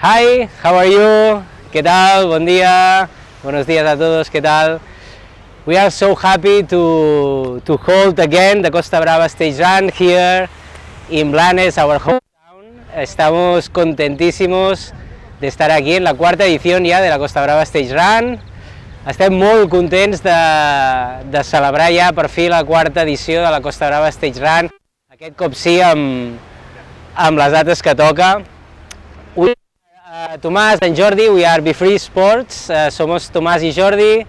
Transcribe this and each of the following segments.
Hi, how are you? ¿Qué tal? Buen día. Buenos días a todos, ¿qué tal? We are so happy to hold again the Costa Brava Stage Run here in Blanes, our hometown. Estamos contentísimos de estar aquí en la cuarta edición ja de la Costa Brava Stage Run. Estem molt contents de celebrar ja per fi la quarta edició de la Costa Brava Stage Run, aquest cop sí amb les dates que toca. Tomàs and Jordi, we are Be Free Sports, somos Tomàs i Jordi,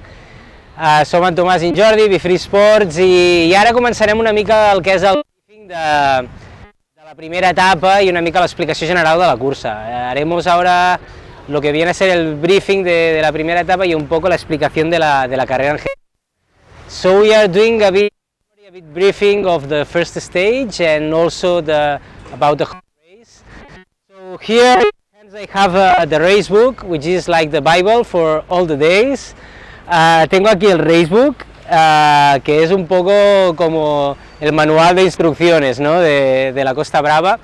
som en Tomàs i Jordi, Be Free Sports, i ara començarem una mica el que és el briefing de la primera etapa i una mica l'explicació general de la cursa. Haremos ahora lo que viene a ser el briefing de la primera etapa y un poco la explicación de la carrera en general. So we are doing a bit briefing of the first stage and also about the whole race. So here I have the race book, which is like the Bible for all the days. Tengo aquí el race book, que es un poco como el manual de instrucciones, ¿no? de la Costa Brava.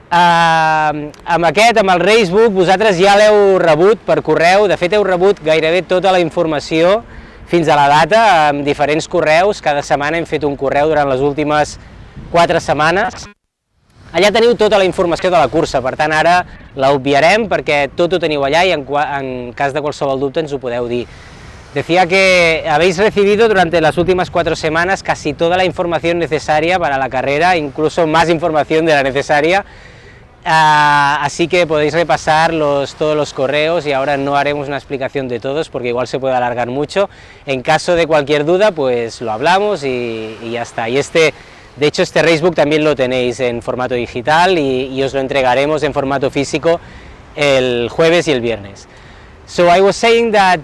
Amb el racebook, vosaltres ja l'heu rebut per correu. De fet heu rebut gairebé tota la informació fins a la data amb diferents correus. Cada setmana hem fet un correu durant les últimes 4 setmanes. Allà teniu tota la informació de la cursa, per tant ara la obviarem perquè tot ho teniu allà i en cas de qualsevol dubte ens ho podeu dir. Decía que habéis recibido durante las últimas 4 semanas casi toda la información necesaria para la carrera, incluso más información de la necesaria. Así que podéis repasar todos los correos y ahora no haremos una explicación de todos porque igual se puede alargar mucho. En caso de cualquier duda pues lo hablamos y ya está. Y de hecho este racebook también lo tenéis en formato digital y os lo entregaremos en formato físico el jueves y el viernes. So I was saying that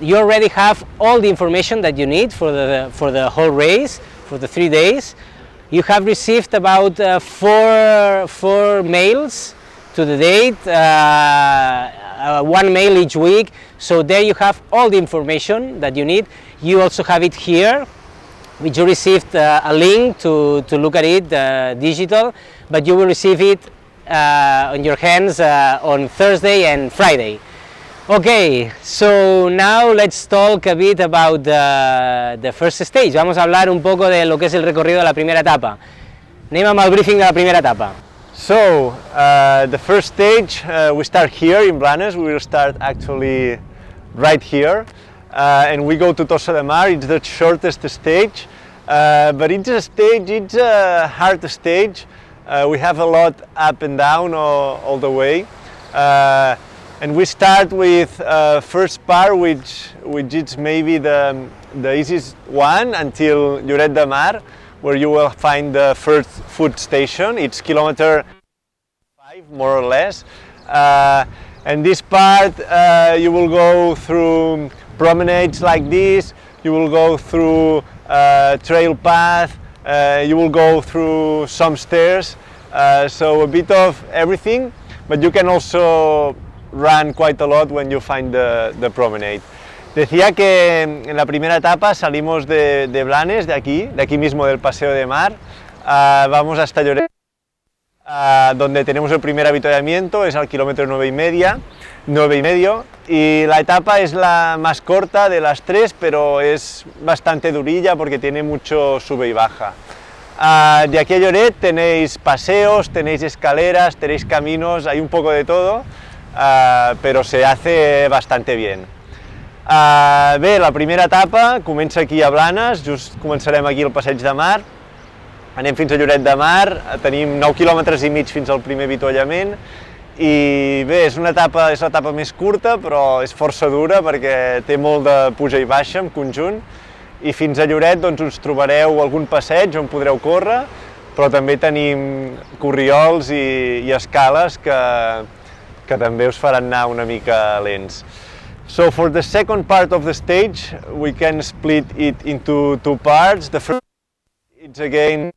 you already have all the information that you need for the whole race, for the 3 days. You have received about 4 mails to the date, 1 mail each week, so there you have all the information that you need. You also have it here, which you received a link to look at it, digital, but you will receive it on your hands on Thursday and Friday. Okay, so now let's talk a bit about the first stage. Vamos a hablar un poco de lo que es el recorrido de la primera etapa. Anem amb el briefing de la primera etapa. So, the first stage, we start here in Blanes. We will start actually right here. And we go to Tossa de Mar. It's the shortest stage, but it's a hard stage. We have a lot up and down all the way. And we start with first part, which is maybe the easiest one until Lloret de Mar, where you will find the first food station. It's kilometer 5, more or less. And this part, you will go through promenades like this. You will go through trail path. You will go through some stairs. So a bit of everything, but you can also run quite a lot when you find the promenade. Decía que en la primera etapa salimos de Blanes, de aquí mismo del Paseo de Mar, vamos hasta Lloret, donde tenemos el primer avituallamiento, es al kilómetro 9 y medio, y la etapa es la más corta de las 3, pero es bastante durilla porque tiene mucho sube y baja. De aquí a Lloret tenéis paseos, tenéis escaleras, tenéis caminos, hay un poco de todo. Però se hace bastante bien. Bé, la primera etapa comença aquí a Blanes, just començarem aquí al Passeig de Mar, anem fins a Lloret de Mar, tenim 9 quilòmetres i mig fins al primer avituallament i bé, és l'etapa més curta però és força dura perquè té molt de puja i baixa en conjunt i fins a Lloret doncs us trobareu algun passeig on podreu córrer, però també tenim corriols i escales que també us faran anar una mica lents. So for the second part of the stage, we can split it into 2 parts. The first, it's again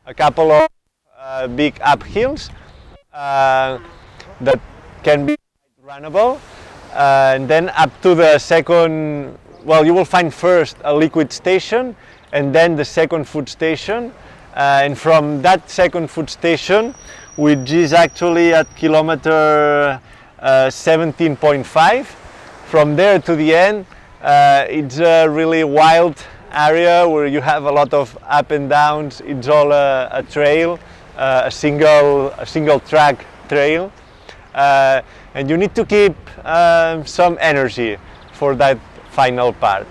a couple of big uphills that can be runnable. And then up to the second, well, you will find first a liquid station and then the second food station. And from that second food station, which is actually at kilometer 17.5. From there to the end, it's a really wild area where you have a lot of up and downs. It's all a trail, a single track trail, and you need to keep some energy for that final part.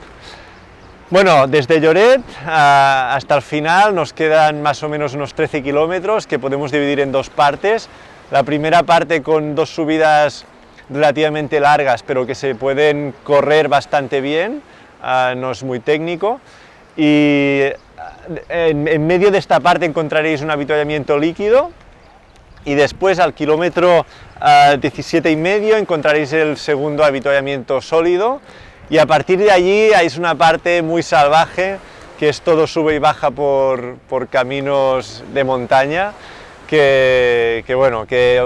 Bueno, desde Lloret hasta el final nos quedan más o menos unos 13 kilómetros que podemos dividir en dos partes. La primera parte con dos subidas relativamente largas, pero que se pueden correr bastante bien, no es muy técnico. Y en medio de esta parte encontraréis un avituallamiento líquido y después al kilómetro 17,5 encontraréis el segundo avituallamiento sólido. Y a partir de allí hay una parte muy salvaje, que es todo sube y baja por caminos de montaña, que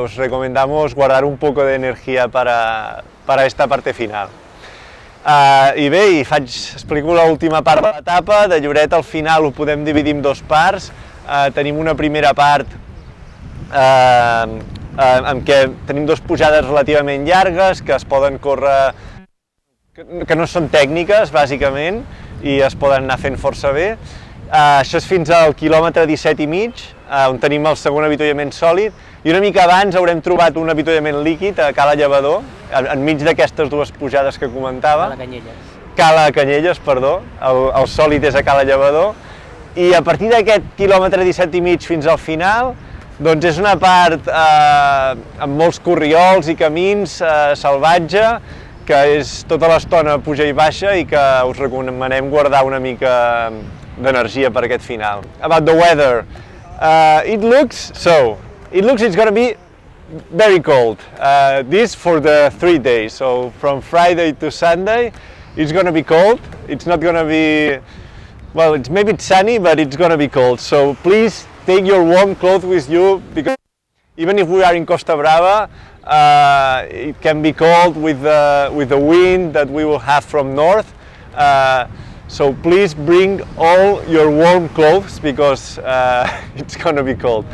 os recomendamos guardar un poco de energía para esta parte final. I bé, explico l'última part de l'etapa. De Lloret al final ho podem dividir en dos parts. Tenim una primera part en què tenim dues pujades relativament llargues que es poden córrer, que no són tècniques, bàsicament, i es poden anar fent força bé. Això és fins al quilòmetre 17,5, on tenim el segon avituallament sòlid, i una mica abans haurem trobat un avituallament líquid a Cala Llevador, enmig d'aquestes dues pujades que comentava. Cala Canyelles, perdó, el sòlid és a Cala Llevador, i a partir d'aquest quilòmetre 17,5 fins al final, doncs és una part amb molts corriols i camins salvatge, que és tota l'estona puja i baixa i que us recomanem guardar una mica d'energia per aquest final. About the weather, it looks it's going to be very cold. This for the 3 days, so from Friday to Sunday it's going to be cold. It's not going to be, well, maybe it's sunny, but it's going to be cold. So please take your warm clothes with you, because even if we are in Costa Brava, it can be cold with the wind that we will have from north. So please bring all your warm clothes, because it's going to be cold.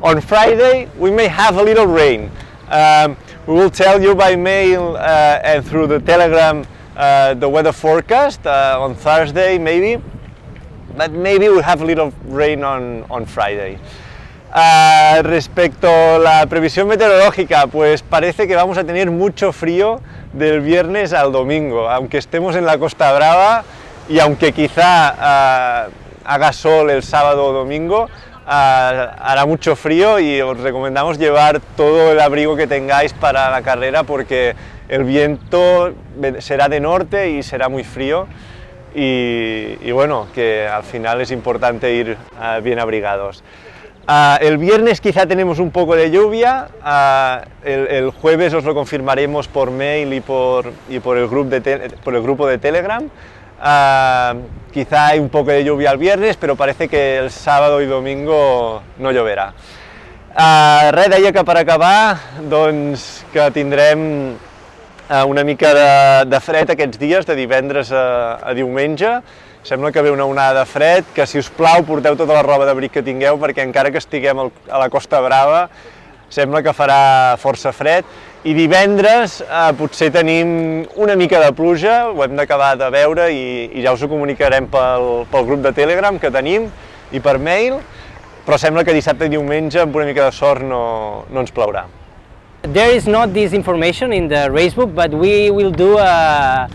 On Friday we may have a little rain. We will tell you by mail and through the Telegram the weather forecast on Thursday maybe, but maybe we'll have a little rain on Friday. Respecto a la previsión meteorológica, pues parece que vamos a tener mucho frío del viernes al domingo, aunque estemos en la Costa Brava y aunque quizá haga sol el sábado o domingo, hará mucho frío y os recomendamos llevar todo el abrigo que tengáis para la carrera, porque el viento será de norte y será muy frío, y bueno, que al final es importante ir bien abrigados. El viernes quizá tenemos un poco de lluvia, el jueves os lo confirmaremos por mail y por el grupo de Telegram. Quizá hay un poco de lluvia el viernes, però parece que el sábado i domingo no lloverà. Res, deia que per acabar, doncs que tindrem una mica de fred aquests dies, de divendres a diumenge. Sembla que ve una onada de fred, que si us plau porteu tota la roba d'abric que tingueu, perquè encara que estiguem a la Costa Brava sembla que farà força fred. I divendres potser tenim una mica de pluja, ho hem d'acabar de veure i ja us ho comunicarem pel grup de Telegram que tenim i per mail, però sembla que dissabte i diumenge amb una mica de sort no ens plourà. There is not this information in the racebook, but we will do a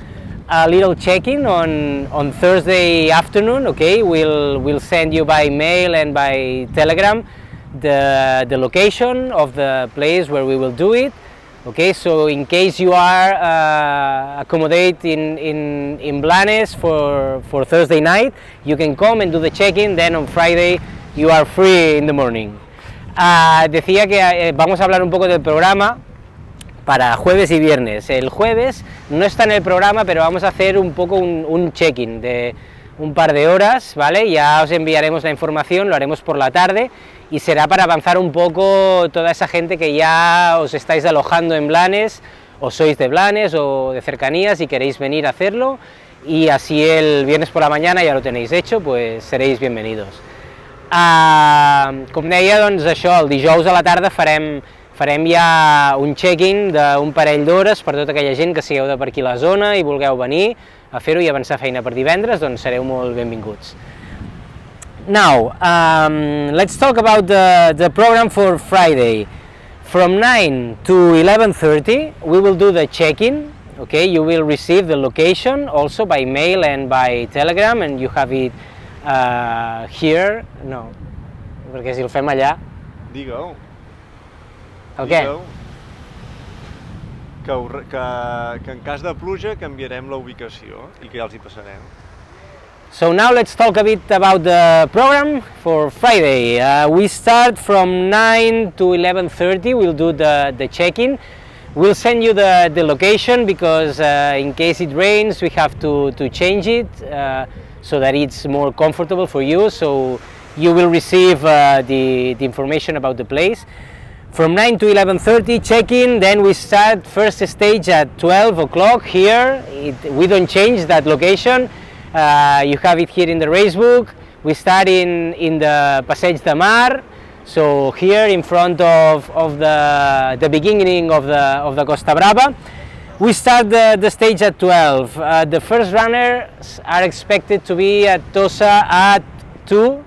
little check-in on Thursday afternoon, okay? We'll send you by mail and by Telegram the location of the place where we will do it, okay? So in case you are accommodated in Blanes for Thursday night, you can come and do the check-in, then on Friday you are free in the morning. Decía que vamos a hablar un poco del programa para jueves y viernes. El jueves no está en el programa, pero vamos a hacer un poco un check-in de un par de horas, ¿vale? Ya os enviaremos la información, lo haremos por la tarde y será para avanzar un poco toda esa gente que ya os estáis alojando en Blanes, o sois de Blanes o de cercanías y queréis venir a hacerlo, y así el viernes por la mañana ya lo tenéis hecho, pues seréis bienvenidos. Com deia, doncs això, el dijous a la tarda farem ja un check-in d'un parell d'hores per tota aquella gent que sigueu de per aquí a la zona i vulgueu venir a fer-ho i avançar feina per divendres, doncs sereu molt benvinguts. Now, let's talk about the program for Friday. From 9 to 11:30, we will do the check-in. Okay, you will receive the location also by mail and by telegram, and you have it here. No, perquè si el fem allà... Digue-ho. El què? Que en cas de pluja canviarem la ubicació i que ja els hi passarem. So now let's talk a bit about the program for Friday. We start from 9 to 11:30, we'll do the check-in. We'll send you the location because in case it rains we have to change it so that it's more comfortable for you, so you will receive the information about the place. From 9 to 11:30 check-in, then we start first stage at 12 o'clock here. We don't change that location. You have it here in the racebook. We start in the Passeig de Mar, so here in front of the beginning of the Costa Brava. We start the stage at 12. The first runners are expected to be at Tossa at 2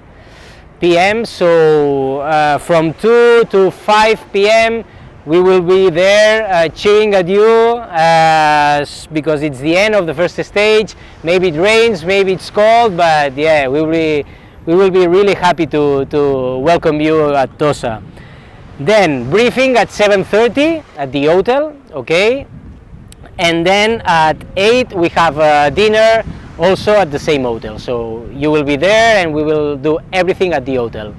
p.m. So from 2 to 5 p.m. we will be there cheering at you because it's the end of the first stage. Maybe it rains, maybe it's cold, but yeah, we will be really happy to welcome you at Tossa. Then briefing at 7:30 at the hotel, okay? And then at 8 we have dinner also at the same hotel. So you will be there and we will do everything at the hotel.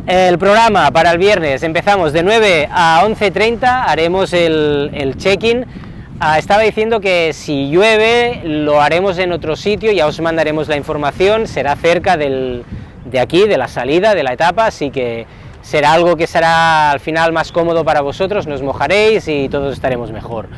El programa para el viernes, empezamos de 9 a 11:30, haremos el check-in. Estaba diciendo que si llueve lo haremos en otro sitio, ya os mandaremos la información, será cerca de aquí, de la salida de la etapa, así que será algo que será al final más cómodo para vosotros, no os mojaréis y todos estaremos mejor.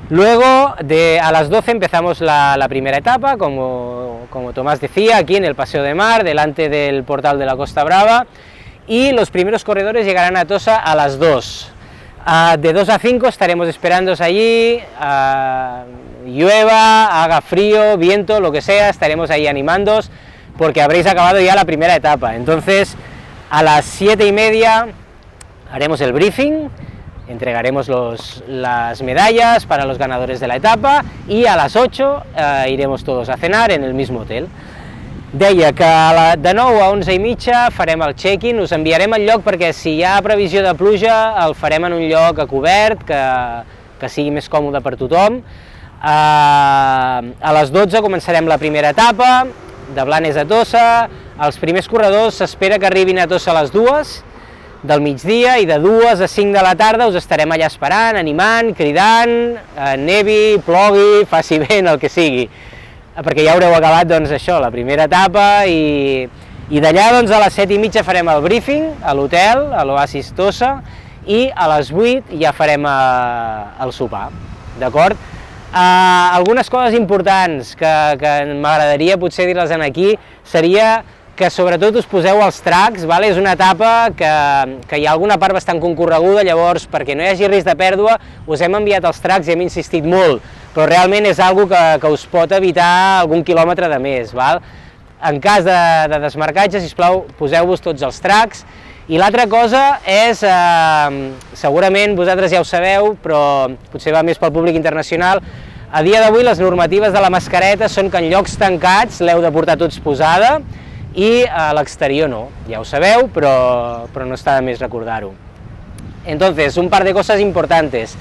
Luego a las 12 empezamos la primera etapa, como Tomás decía, aquí en el Paseo de Mar, delante del portal de la Costa Brava, y los primeros corredores llegarán a Tossa a las 2. De 2 a 5 estaremos esperándoos allí, llueva, haga frío, viento, lo que sea, estaremos ahí animándoos porque habréis acabado ya la primera etapa. Entonces a las 7:30 haremos el briefing, entregaremos las medallas para los ganadores de la etapa i a les 8 iremos todos a cenar en el mismo hotel. Deia que de 9 a 11:30 farem el check-in, us enviarem el lloc perquè si hi ha previsió de pluja el farem en un lloc a cobert que sigui més còmode per tothom. A les 12 començarem la primera etapa, de Blanes a Tossa. Els primers corredors s'espera que arribin a Tossa a les 2 del migdia i de 2 a 5 de la tarda us estarem allà esperant, animant, cridant, nevi, plogui, faci vent, el que sigui, perquè ja haureu acabat doncs això, la primera etapa i d'allà doncs a les 7:30 farem el briefing a l'hotel, a l'Oasis Tossa, i a les 8 ja farem el sopar, d'acord? Algunes coses importants que m'agradaria potser dir-les aquí seria que sobretot us poseu els tracks, vale? És una etapa que hi ha alguna part bastant concorreguda, llavors perquè no hi hagi risc de pèrdua us hem enviat els tracks i hem insistit molt, però realment és algo que us pot evitar algun quilòmetre de més, val? En cas de desmarcatge, sisplau, poseu-vos tots els tracks. I l'altra cosa és, segurament vosaltres ja ho sabeu, però potser va més pel públic internacional, a dia d'avui les normatives de la mascareta són que en llocs tancats l'heu de portar tots posada i a l'exterior no, ja ho sabeu, però no està de més recordar-ho. Entonces, un par de cosas importantes.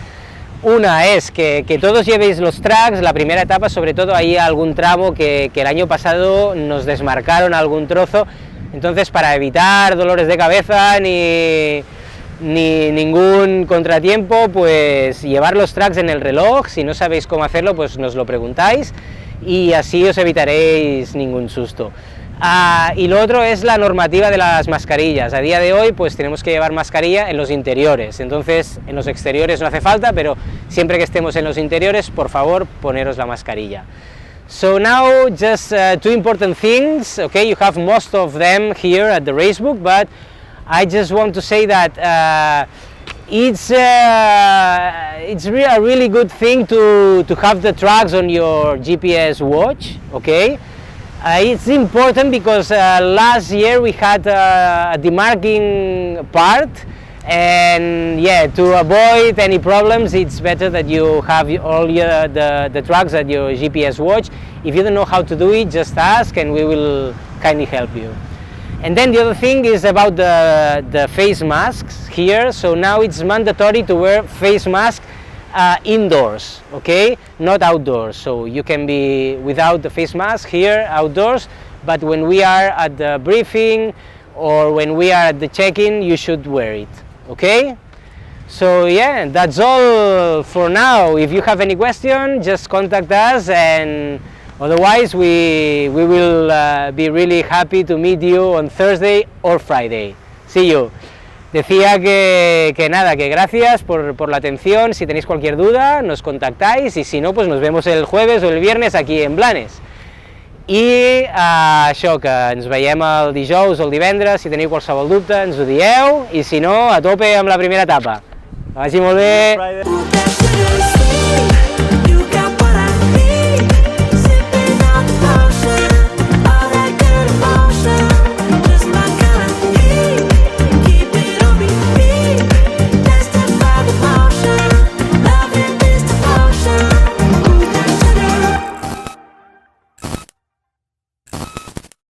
Una es que todos llevéis los tracks. La primera etapa, sobre todo, hay algún tramo que el año pasado nos desmarcaron algún trozo, entonces para evitar dolores de cabeza ni ningún contratiempo, pues llevar los tracks en el reloj. Si no sabéis cómo hacerlo, pues nos lo preguntáis y así os evitaréis ningún susto. Y lo otro es la normativa de las mascarillas. A día de hoy pues tenemos que llevar mascarilla en los interiores, entonces en los exteriores no hace falta, pero siempre que estemos en los interiores, por favor, poneros la mascarilla. So now just two important things, okay, you have most of them here at the Racebook, but I just want to say that it's a really good thing to have the tracks on your GPS watch, okay? It's important because last year we had a demarking part, and yeah, to avoid any problems, it's better that you have all the tracks at your GPS watch. If you don't know how to do it, just ask and we will kindly help you. And then the other thing is about the face masks here. So now it's mandatory to wear face mask indoors, okay, not outdoors. So you can be without the face mask here outdoors, but when we are at the briefing or when we are at the check-in, you should wear it, okay? So yeah, that's all for now. If you have any question, just contact us, and otherwise we will be really happy to meet you on Thursday or Friday. See you. Decía que nada, que gracias por la atención. Si tenéis cualquier duda, nos contactáis, y si no, pues nos vemos el jueves o el viernes aquí en Blanes. I això, que ens veiem el dijous o el divendres. Si teniu qualsevol dubte, ens ho dieu, i si no, a tope amb la primera etapa. Que vagi molt bé!